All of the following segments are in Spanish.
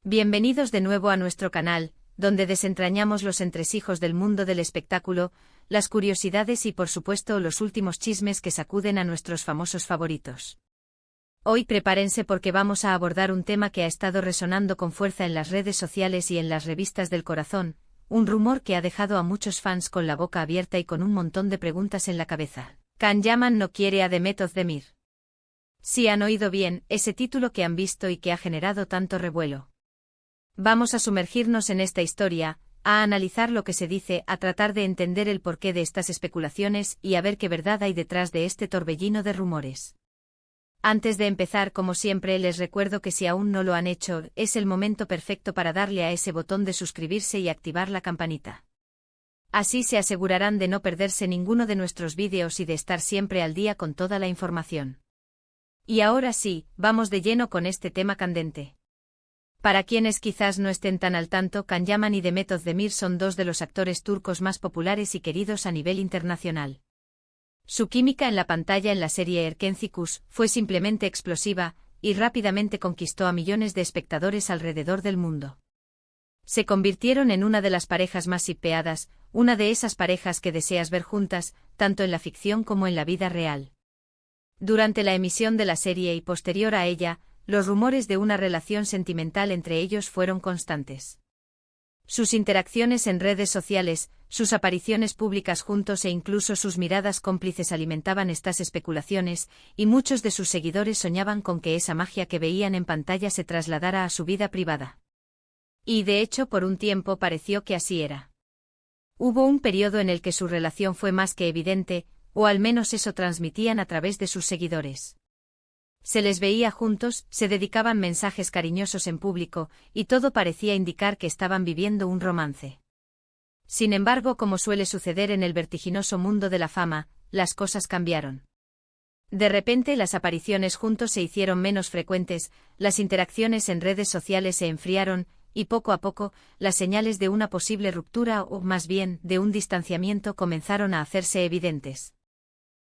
Bienvenidos de nuevo a nuestro canal, donde desentrañamos los entresijos del mundo del espectáculo, las curiosidades y por supuesto los últimos chismes que sacuden a nuestros famosos favoritos. Hoy prepárense porque vamos a abordar un tema que ha estado resonando con fuerza en las redes sociales y en las revistas del corazón, un rumor que ha dejado a muchos fans con la boca abierta y con un montón de preguntas en la cabeza. Can Yaman no quiere a Demet Özdemir. Sí han oído bien, ese título que han visto y que ha generado tanto revuelo. Vamos a sumergirnos en esta historia, a analizar lo que se dice, a tratar de entender el porqué de estas especulaciones y a ver qué verdad hay detrás de este torbellino de rumores. Antes de empezar, como siempre, les recuerdo que si aún no lo han hecho, es el momento perfecto para darle a ese botón de suscribirse y activar la campanita. Así se asegurarán de no perderse ninguno de nuestros vídeos y de estar siempre al día con toda la información. Y ahora sí, vamos de lleno con este tema candente. Para quienes quizás no estén tan al tanto, Can Yaman y Demet Özdemir son dos de los actores turcos más populares y queridos a nivel internacional. Su química en la pantalla en la serie Erkenci fue simplemente explosiva, y rápidamente conquistó a millones de espectadores alrededor del mundo. Se convirtieron en una de las parejas más shippeadas, una de esas parejas que deseas ver juntas, tanto en la ficción como en la vida real. Durante la emisión de la serie y posterior a ella, los rumores de una relación sentimental entre ellos fueron constantes. Sus interacciones en redes sociales, sus apariciones públicas juntos e incluso sus miradas cómplices alimentaban estas especulaciones, y muchos de sus seguidores soñaban con que esa magia que veían en pantalla se trasladara a su vida privada. Y de hecho por un tiempo pareció que así era. Hubo un periodo en el que su relación fue más que evidente, o al menos eso transmitían a través de sus seguidores. Se les veía juntos, se dedicaban mensajes cariñosos en público, y todo parecía indicar que estaban viviendo un romance. Sin embargo, como suele suceder en el vertiginoso mundo de la fama, las cosas cambiaron. De repente las apariciones juntos se hicieron menos frecuentes, las interacciones en redes sociales se enfriaron, y poco a poco, las señales de una posible ruptura o, más bien, de un distanciamiento comenzaron a hacerse evidentes.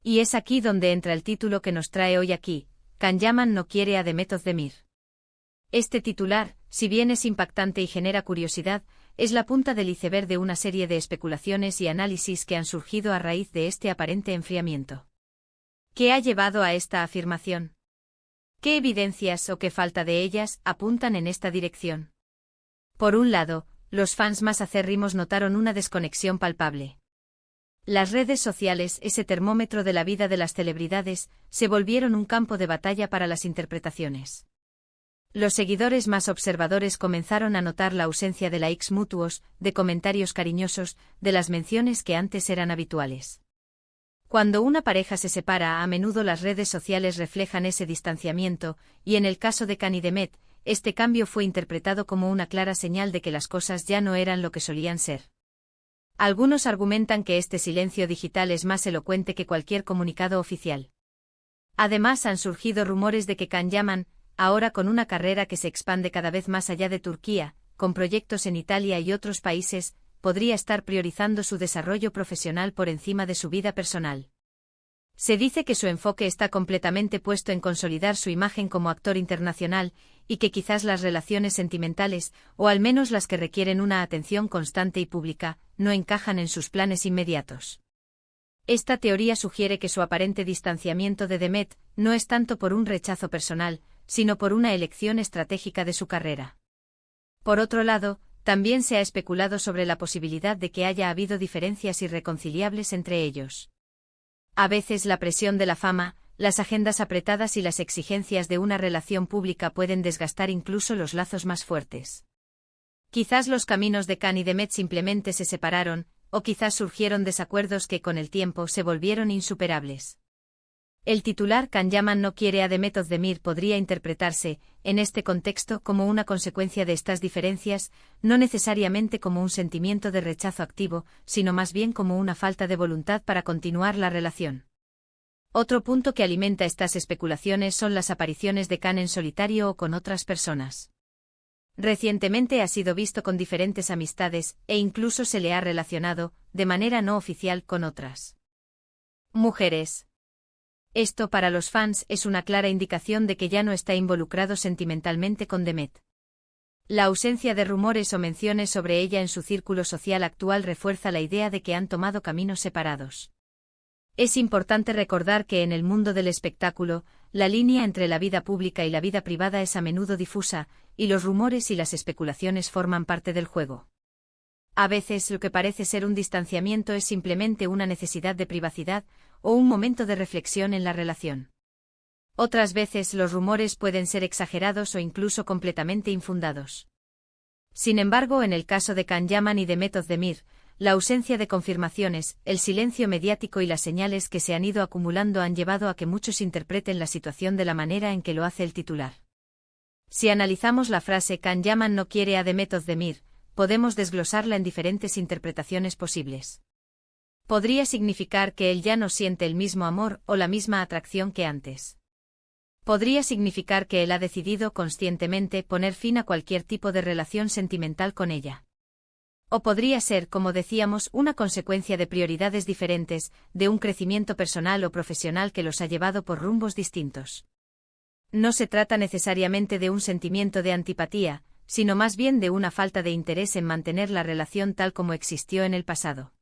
Y es aquí donde entra el título que nos trae hoy aquí. Can Yaman no quiere a Demet Özdemir. Este titular, si bien es impactante y genera curiosidad, es la punta del iceberg de una serie de especulaciones y análisis que han surgido a raíz de este aparente enfriamiento. ¿Qué ha llevado a esta afirmación? ¿Qué evidencias o qué falta de ellas apuntan en esta dirección? Por un lado, los fans más acérrimos notaron una desconexión palpable. Las redes sociales, ese termómetro de la vida de las celebridades, se volvieron un campo de batalla para las interpretaciones. Los seguidores más observadores comenzaron a notar la ausencia de likes mutuos, de comentarios cariñosos, de las menciones que antes eran habituales. Cuando una pareja se separa, a menudo las redes sociales reflejan ese distanciamiento, y en el caso de Can y Demet, este cambio fue interpretado como una clara señal de que las cosas ya no eran lo que solían ser. Algunos argumentan que este silencio digital es más elocuente que cualquier comunicado oficial. Además han surgido rumores de que Can Yaman, ahora con una carrera que se expande cada vez más allá de Turquía, con proyectos en Italia y otros países, podría estar priorizando su desarrollo profesional por encima de su vida personal. Se dice que su enfoque está completamente puesto en consolidar su imagen como actor internacional, y que quizás las relaciones sentimentales, o al menos las que requieren una atención constante y pública, no encajan en sus planes inmediatos. Esta teoría sugiere que su aparente distanciamiento de Demet no es tanto por un rechazo personal, sino por una elección estratégica de su carrera. Por otro lado, también se ha especulado sobre la posibilidad de que haya habido diferencias irreconciliables entre ellos. A veces la presión de la fama, las agendas apretadas y las exigencias de una relación pública pueden desgastar incluso los lazos más fuertes. Quizás los caminos de Can y Demet simplemente se separaron, o quizás surgieron desacuerdos que con el tiempo se volvieron insuperables. El titular Can Yaman no quiere a Demet Özdemir podría interpretarse, en este contexto, como una consecuencia de estas diferencias, no necesariamente como un sentimiento de rechazo activo, sino más bien como una falta de voluntad para continuar la relación. Otro punto que alimenta estas especulaciones son las apariciones de Can en solitario o con otras personas. Recientemente ha sido visto con diferentes amistades, e incluso se le ha relacionado, de manera no oficial, con otras mujeres. Esto para los fans es una clara indicación de que ya no está involucrado sentimentalmente con Demet. La ausencia de rumores o menciones sobre ella en su círculo social actual refuerza la idea de que han tomado caminos separados. Es importante recordar que en el mundo del espectáculo, la línea entre la vida pública y la vida privada es a menudo difusa, y los rumores y las especulaciones forman parte del juego. A veces lo que parece ser un distanciamiento es simplemente una necesidad de privacidad o un momento de reflexión en la relación. Otras veces los rumores pueden ser exagerados o incluso completamente infundados. Sin embargo, en el caso de Can Yaman y de Mehmet Özdemir, la ausencia de confirmaciones, el silencio mediático y las señales que se han ido acumulando han llevado a que muchos interpreten la situación de la manera en que lo hace el titular. Si analizamos la frase Can Yaman no quiere a Mehmet Özdemir, podemos desglosarla en diferentes interpretaciones posibles. Podría significar que él ya no siente el mismo amor o la misma atracción que antes. Podría significar que él ha decidido conscientemente poner fin a cualquier tipo de relación sentimental con ella. O podría ser, como decíamos, una consecuencia de prioridades diferentes, de un crecimiento personal o profesional que los ha llevado por rumbos distintos. No se trata necesariamente de un sentimiento de antipatía, sino más bien de una falta de interés en mantener la relación tal como existió en el pasado.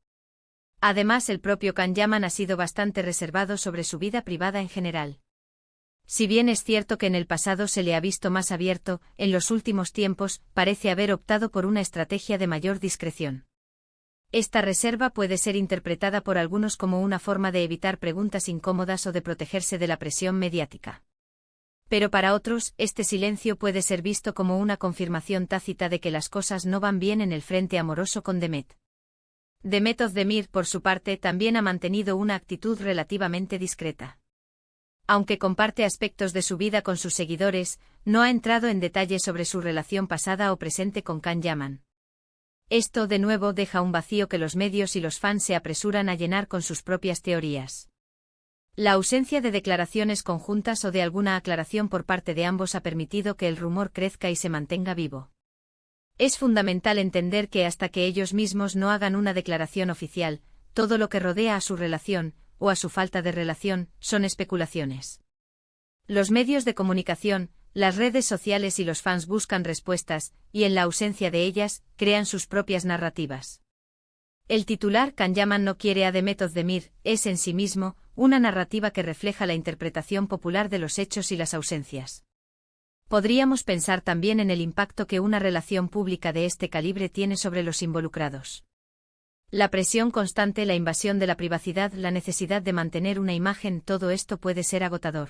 Además, el propio Can Yaman ha sido bastante reservado sobre su vida privada en general. Si bien es cierto que en el pasado se le ha visto más abierto, en los últimos tiempos parece haber optado por una estrategia de mayor discreción. Esta reserva puede ser interpretada por algunos como una forma de evitar preguntas incómodas o de protegerse de la presión mediática. Pero para otros, este silencio puede ser visto como una confirmación tácita de que las cosas no van bien en el frente amoroso con Mehmet. Mehmet Özdemir, por su parte, también ha mantenido una actitud relativamente discreta. Aunque comparte aspectos de su vida con sus seguidores, no ha entrado en detalle sobre su relación pasada o presente con Can Yaman. Esto de nuevo deja un vacío que los medios y los fans se apresuran a llenar con sus propias teorías. La ausencia de declaraciones conjuntas o de alguna aclaración por parte de ambos ha permitido que el rumor crezca y se mantenga vivo. Es fundamental entender que hasta que ellos mismos no hagan una declaración oficial, todo lo que rodea a su relación, o a su falta de relación, son especulaciones. Los medios de comunicación, las redes sociales y los fans buscan respuestas, y en la ausencia de ellas, crean sus propias narrativas. El titular Can Yaman no quiere a Mehmet Özdemir es en sí mismo una narrativa que refleja la interpretación popular de los hechos y las ausencias. Podríamos pensar también en el impacto que una relación pública de este calibre tiene sobre los involucrados. La presión constante, la invasión de la privacidad, la necesidad de mantener una imagen, todo esto puede ser agotador.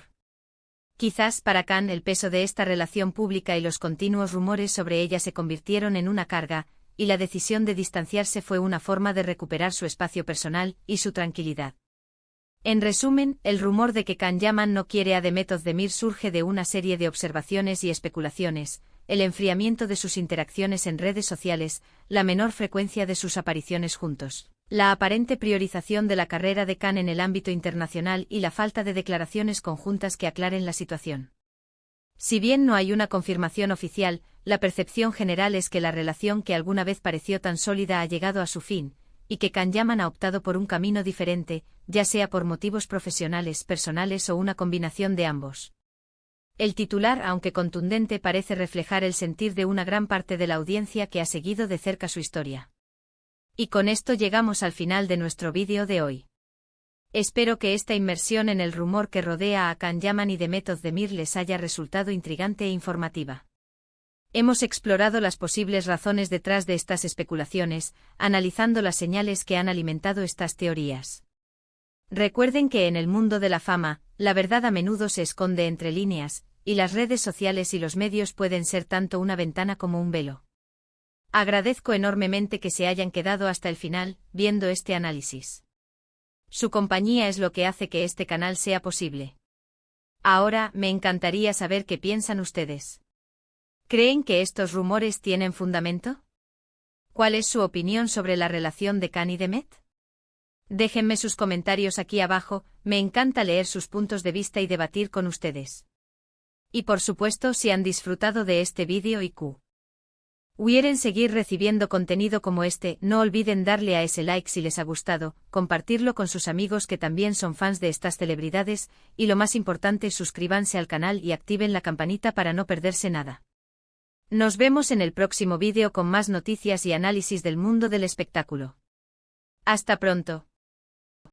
Quizás para Can el peso de esta relación pública y los continuos rumores sobre ella se convirtieron en una carga, y la decisión de distanciarse fue una forma de recuperar su espacio personal y su tranquilidad. En resumen, el rumor de que Can Yaman no quiere a Mehmet Özdemir surge de una serie de observaciones y especulaciones, el enfriamiento de sus interacciones en redes sociales, la menor frecuencia de sus apariciones juntos, la aparente priorización de la carrera de Can en el ámbito internacional y la falta de declaraciones conjuntas que aclaren la situación. Si bien no hay una confirmación oficial, la percepción general es que la relación que alguna vez pareció tan sólida ha llegado a su fin, y que Can Yaman ha optado por un camino diferente, ya sea por motivos profesionales, personales o una combinación de ambos. El titular, aunque contundente, parece reflejar el sentir de una gran parte de la audiencia que ha seguido de cerca su historia. Y con esto llegamos al final de nuestro vídeo de hoy. Espero que esta inmersión en el rumor que rodea a Can Yaman y Mehmet Özdemir les haya resultado intrigante e informativa. Hemos explorado las posibles razones detrás de estas especulaciones, analizando las señales que han alimentado estas teorías. Recuerden que en el mundo de la fama, la verdad a menudo se esconde entre líneas, y las redes sociales y los medios pueden ser tanto una ventana como un velo. Agradezco enormemente que se hayan quedado hasta el final, viendo este análisis. Su compañía es lo que hace que este canal sea posible. Ahora, me encantaría saber qué piensan ustedes. ¿Creen que estos rumores tienen fundamento? ¿Cuál es su opinión sobre la relación de Can y Mehmet? Déjenme sus comentarios aquí abajo, me encanta leer sus puntos de vista y debatir con ustedes. Y por supuesto, si han disfrutado de este vídeo y quieren seguir recibiendo contenido como este, no olviden darle a ese like si les ha gustado, compartirlo con sus amigos que también son fans de estas celebridades, y lo más importante, suscríbanse al canal y activen la campanita para no perderse nada. Nos vemos en el próximo vídeo con más noticias y análisis del mundo del espectáculo. Hasta pronto.